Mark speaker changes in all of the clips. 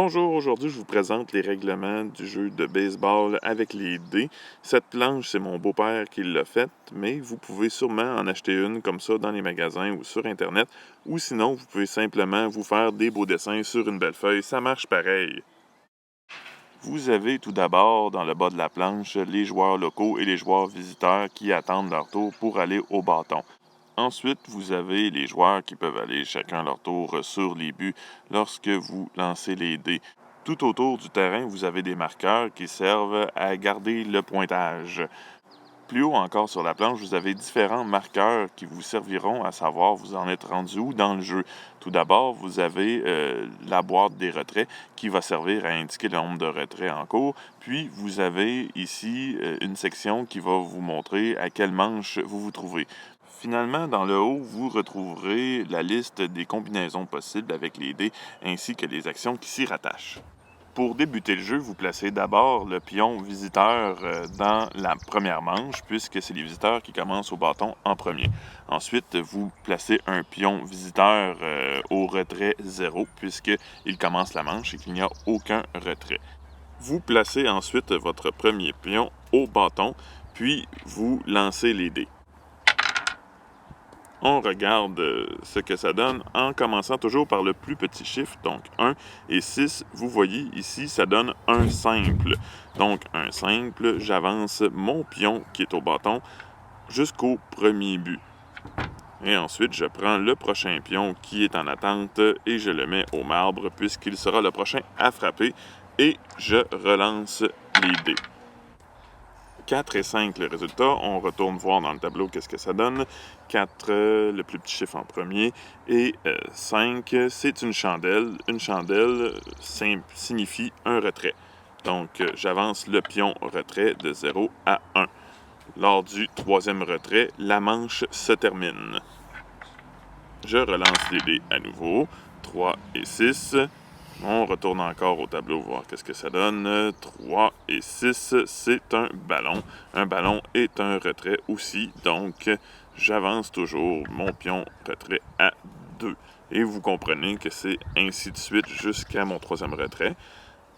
Speaker 1: Bonjour, aujourd'hui je vous présente les règlements du jeu de baseball avec les dés. Cette planche, c'est mon beau-père qui l'a faite, mais vous pouvez sûrement en acheter une comme ça dans les magasins ou sur Internet, ou sinon vous pouvez simplement vous faire des beaux dessins sur une belle feuille, ça marche pareil. Vous avez tout d'abord dans le bas de la planche les joueurs locaux et les joueurs visiteurs qui attendent leur tour pour aller au bâton. Ensuite, vous avez les joueurs qui peuvent aller chacun leur tour sur les buts lorsque vous lancez les dés. Tout autour du terrain, vous avez des marqueurs qui servent à garder le pointage. Plus haut encore sur la planche, vous avez différents marqueurs qui vous serviront à savoir vous en êtes rendu où dans le jeu. Tout d'abord, vous avez la boîte des retraits qui va servir à indiquer le nombre de retraits en cours. Puis, vous avez ici une section qui va vous montrer à quelle manche vous vous trouvez. Finalement, dans le haut, vous retrouverez la liste des combinaisons possibles avec les dés ainsi que les actions qui s'y rattachent. Pour débuter le jeu, vous placez d'abord le pion visiteur dans la première manche, puisque c'est les visiteurs qui commencent au bâton en premier. Ensuite, vous placez un pion visiteur au retrait 0, puisqu'il commence la manche et qu'il n'y a aucun retrait. Vous placez ensuite votre premier pion au bâton, puis vous lancez les dés. On regarde ce que ça donne en commençant toujours par le plus petit chiffre, donc 1 et 6. Vous voyez ici, ça donne un simple. Donc un simple, j'avance mon pion qui est au bâton jusqu'au premier but. Et ensuite, je prends le prochain pion qui est en attente et je le mets au marbre puisqu'il sera le prochain à frapper et je relance les dés. 4 et 5, le résultat. On retourne voir dans le tableau qu'est-ce que ça donne. 4, le plus petit chiffre en premier. Et 5, c'est une chandelle. Une chandelle signifie un retrait. Donc, j'avance le pion retrait de 0 à 1. Lors du troisième retrait, la manche se termine. Je relance les dés à nouveau. 3 et 6. On retourne encore au tableau voir qu'est-ce que ça donne. 3 et 6, c'est un ballon. Un ballon est un retrait aussi, donc j'avance toujours mon pion retrait à 2. Et vous comprenez que c'est ainsi de suite jusqu'à mon troisième retrait.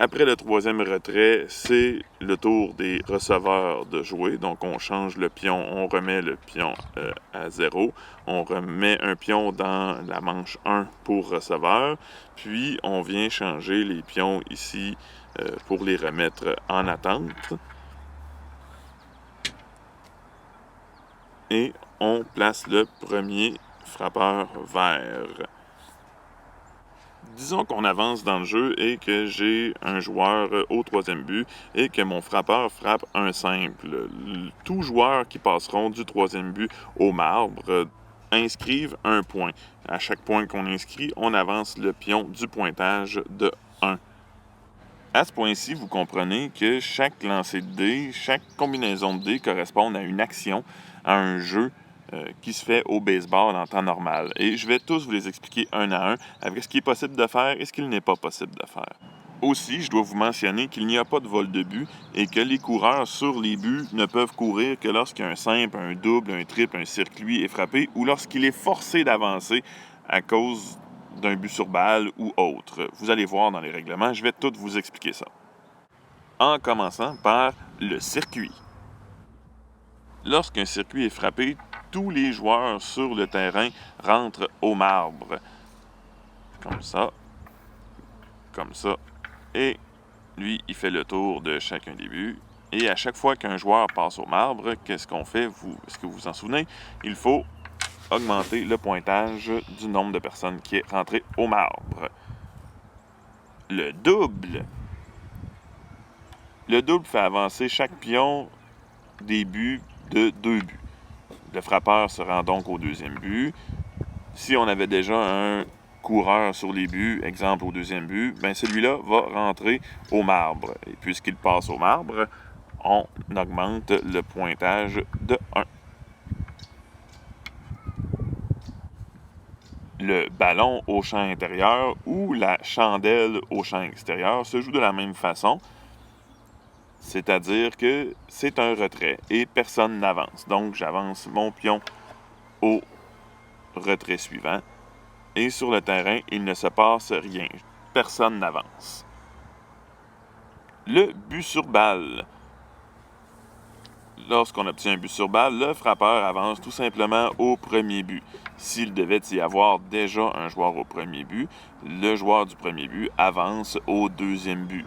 Speaker 1: Après le troisième retrait, c'est le tour des receveurs de jouer. Donc, on change le pion, on remet le pion à 0. On remet un pion dans la manche 1 pour receveur. Puis, on vient changer les pions ici pour les remettre en attente. Et on place le premier frappeur vert. Disons qu'on avance dans le jeu et que j'ai un joueur au troisième but et que mon frappeur frappe un simple. Tous joueurs qui passeront du troisième but au marbre inscrivent un point. À chaque point qu'on inscrit, on avance le pion du pointage de 1. À ce point-ci, vous comprenez que chaque lancer de dés, chaque combinaison de dés correspond à une action, à un jeu qui se fait au baseball en temps normal. Et je vais tous vous les expliquer un à un avec ce qui est possible de faire et ce qu'il n'est pas possible de faire. Aussi, je dois vous mentionner qu'il n'y a pas de vol de but et que les coureurs sur les buts ne peuvent courir que lorsqu'il y a un simple, un double, un triple, un circuit est frappé ou lorsqu'il est forcé d'avancer à cause d'un but sur balle ou autre. Vous allez voir dans les règlements, je vais tout vous expliquer ça. En commençant par le circuit. Lorsqu'un circuit est frappé, tous les joueurs sur le terrain rentrent au marbre. Comme ça. Et lui, il fait le tour de chacun des buts. Et à chaque fois qu'un joueur passe au marbre, qu'est-ce qu'on fait? Est-ce que vous vous en souvenez? Il faut augmenter le pointage du nombre de personnes qui est rentré au marbre. Le double. Le double fait avancer chaque pion des buts de 2 buts. Le frappeur se rend donc au deuxième but. Si on avait déjà un coureur sur les buts, exemple au deuxième but, ben celui-là va rentrer au marbre. Et puisqu'il passe au marbre, on augmente le pointage de 1. Le ballon au champ intérieur ou la chandelle au champ extérieur se joue de la même façon, c'est-à-dire que c'est un retrait et personne n'avance. Donc, j'avance mon pion au retrait suivant et sur le terrain, il ne se passe rien. Personne n'avance. Le but sur balle. Lorsqu'on obtient un but sur balle, le frappeur avance tout simplement au premier but. S'il devait y avoir déjà un joueur au premier but, le joueur du premier but avance au deuxième but.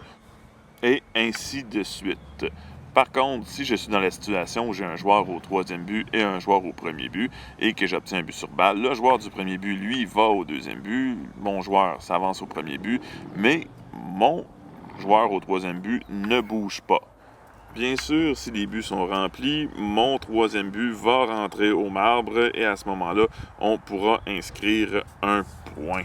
Speaker 1: Et ainsi de suite. Par contre, si je suis dans la situation où j'ai un joueur au troisième but et un joueur au premier but et que j'obtiens un but sur balle, le joueur du premier but, lui, va au deuxième but, mon joueur s'avance au premier but, mais mon joueur au troisième but ne bouge pas. Bien sûr, si les buts sont remplis, mon troisième but va rentrer au marbre et à ce moment-là, on pourra inscrire un point.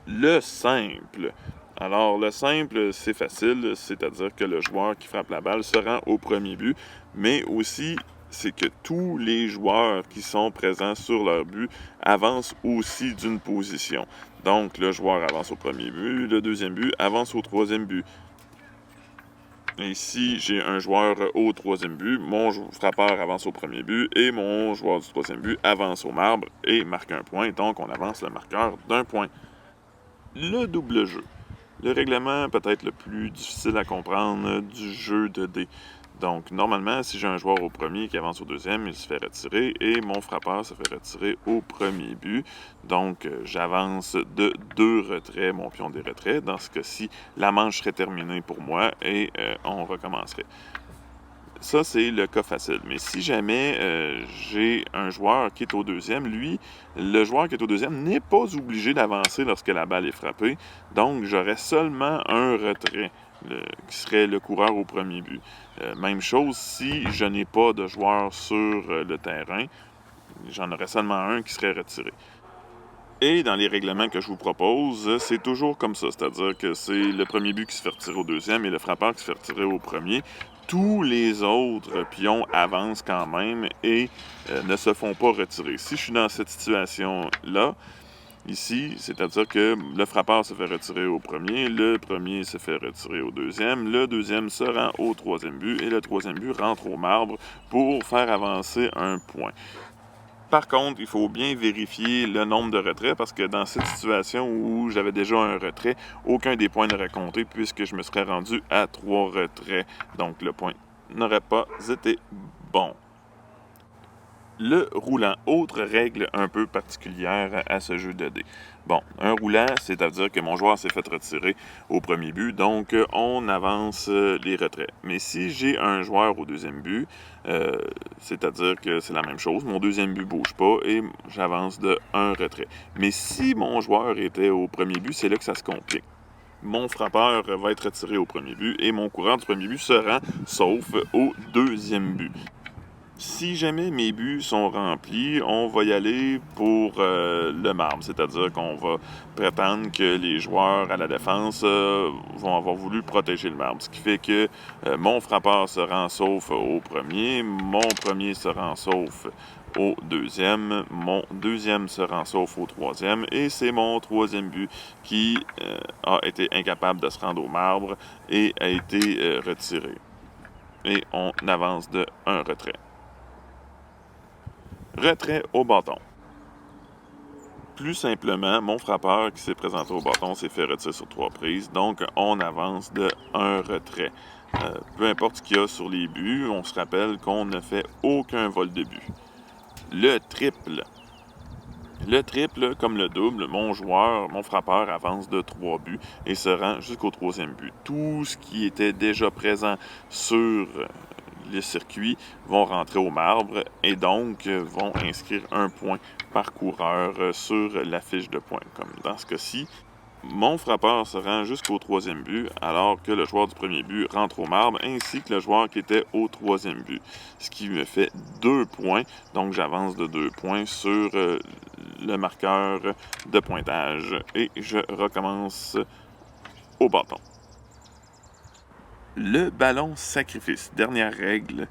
Speaker 1: Le simple. Alors, le simple, c'est facile, c'est-à-dire que le joueur qui frappe la balle se rend au premier but, mais aussi, c'est que tous les joueurs qui sont présents sur leur but avancent aussi d'une position. Donc, le joueur avance au premier but, le deuxième but avance au troisième but. Et si j'ai un joueur au troisième but, mon frappeur avance au premier but et mon joueur du troisième but avance au marbre et marque un point. Donc, on avance le marqueur d'un point. Le double jeu. Le règlement peut-être le plus difficile à comprendre du jeu de dés. Donc, normalement, si j'ai un joueur au premier qui avance au deuxième, il se fait retirer et mon frappeur se fait retirer au premier but. Donc, j'avance de 2 retraits, mon pion des retraits. Dans ce cas-ci, la manche serait terminée pour moi et on recommencerait. Ça, c'est le cas facile. Mais si jamais j'ai un joueur qui est au deuxième, lui, le joueur qui est au deuxième n'est pas obligé d'avancer lorsque la balle est frappée. Donc, j'aurais seulement un retrait, qui serait le coureur au premier but. Même chose si je n'ai pas de joueur sur le terrain, j'en aurais seulement un qui serait retiré. Et dans les règlements que je vous propose, c'est toujours comme ça, c'est-à-dire que c'est le premier but qui se fait retirer au deuxième et le frappeur qui se fait retirer au premier. Tous les autres pions avancent quand même et ne se font pas retirer. Si je suis dans cette situation-là, ici, c'est-à-dire que le frappeur se fait retirer au premier, le premier se fait retirer au deuxième, le deuxième se rend au troisième but et le troisième but rentre au marbre pour faire avancer un point. Par contre, il faut bien vérifier le nombre de retraits parce que dans cette situation où j'avais déjà un retrait, aucun des points n'aurait compté puisque je me serais rendu à 3 retraits. Donc, le point n'aurait pas été bon. Le roulant, autre règle un peu particulière à ce jeu de dés. Bon, un roulant, c'est-à-dire que mon joueur s'est fait retirer au premier but, donc on avance les retraits. Mais si j'ai un joueur au deuxième but, c'est-à-dire que c'est la même chose, mon deuxième but ne bouge pas et j'avance de un retrait. Mais si mon joueur était au premier but, c'est là que ça se complique. Mon frappeur va être retiré au premier but et mon coureur du premier but se rend sauf au deuxième but. Si jamais mes buts sont remplis, on va y aller pour le marbre, c'est-à-dire qu'on va prétendre que les joueurs à la défense vont avoir voulu protéger le marbre, ce qui fait que mon frappeur se rend sauf au premier, mon premier se rend sauf au deuxième, mon deuxième se rend sauf au troisième, et c'est mon troisième but qui a été incapable de se rendre au marbre et a été retiré. Et on avance de un retrait. Retrait au bâton. Plus simplement, mon frappeur qui s'est présenté au bâton s'est fait retirer sur 3 prises, donc on avance de un retrait. Peu importe ce qu'il y a sur les buts, on se rappelle qu'on ne fait aucun vol de but. Le triple. Le triple, comme le double, mon frappeur avance de 3 buts et se rend jusqu'au 3e but. Tout ce qui était déjà présent sur le circuit vont rentrer au marbre et donc vont inscrire un point par coureur sur la fiche de points. Comme dans ce cas-ci, mon frappeur se rend jusqu'au 3e but alors que le joueur du premier but rentre au marbre ainsi que le joueur qui était au 3e but. Ce qui me fait 2 points, donc j'avance de 2 points sur le marqueur de pointage et je recommence au bâton. Le ballon sacrifice, dernière règle,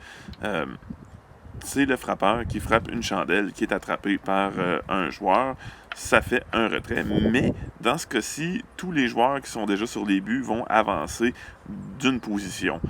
Speaker 1: c'est le frappeur qui frappe une chandelle qui est attrapée par un joueur. Ça fait un retrait, mais dans ce cas-ci, tous les joueurs qui sont déjà sur les buts vont avancer d'une position.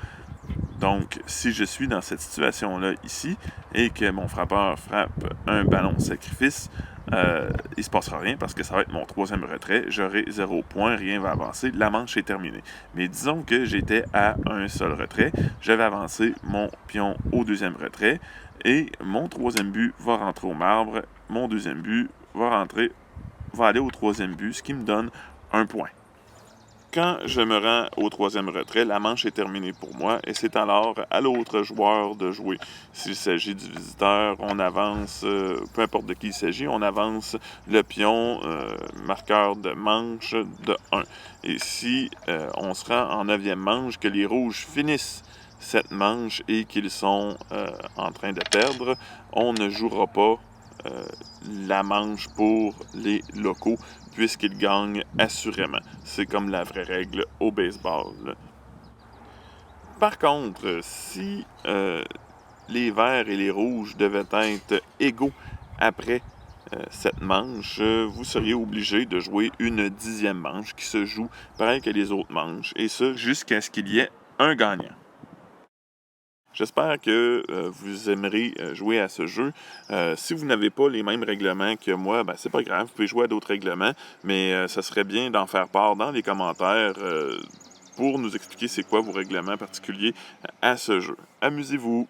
Speaker 1: Donc, si je suis dans cette situation-là ici et que mon frappeur frappe un ballon sacrifice, il ne se passera rien parce que ça va être mon troisième retrait. J'aurai 0 point, rien va avancer. La manche est terminée. Mais disons que j'étais à un seul retrait. J'avais avancé mon pion au deuxième retrait et mon troisième but va rentrer au marbre. Mon deuxième but va aller au troisième but, ce qui me donne un point. Quand je me rends au troisième retrait, la manche est terminée pour moi et c'est alors à l'autre joueur de jouer. S'il s'agit du visiteur, on avance, peu importe de qui il s'agit, on avance le pion marqueur de manche de 1. Et si on se rend en 9e manche, que les rouges finissent cette manche et qu'ils sont en train de perdre, on ne jouera pas la manche pour les locaux puisqu'ils gagnent assurément. C'est comme la vraie règle au baseball. Par contre, si les verts et les rouges devaient être égaux après cette manche, vous seriez obligé de jouer une 10e manche qui se joue pareil que les autres manches, et ça jusqu'à ce qu'il y ait un gagnant. J'espère que vous aimerez jouer à ce jeu. Si vous n'avez pas les mêmes règlements que moi, ben, c'est pas grave, vous pouvez jouer à d'autres règlements, mais ça serait bien d'en faire part dans les commentaires pour nous expliquer c'est quoi vos règlements particuliers à ce jeu. Amusez-vous!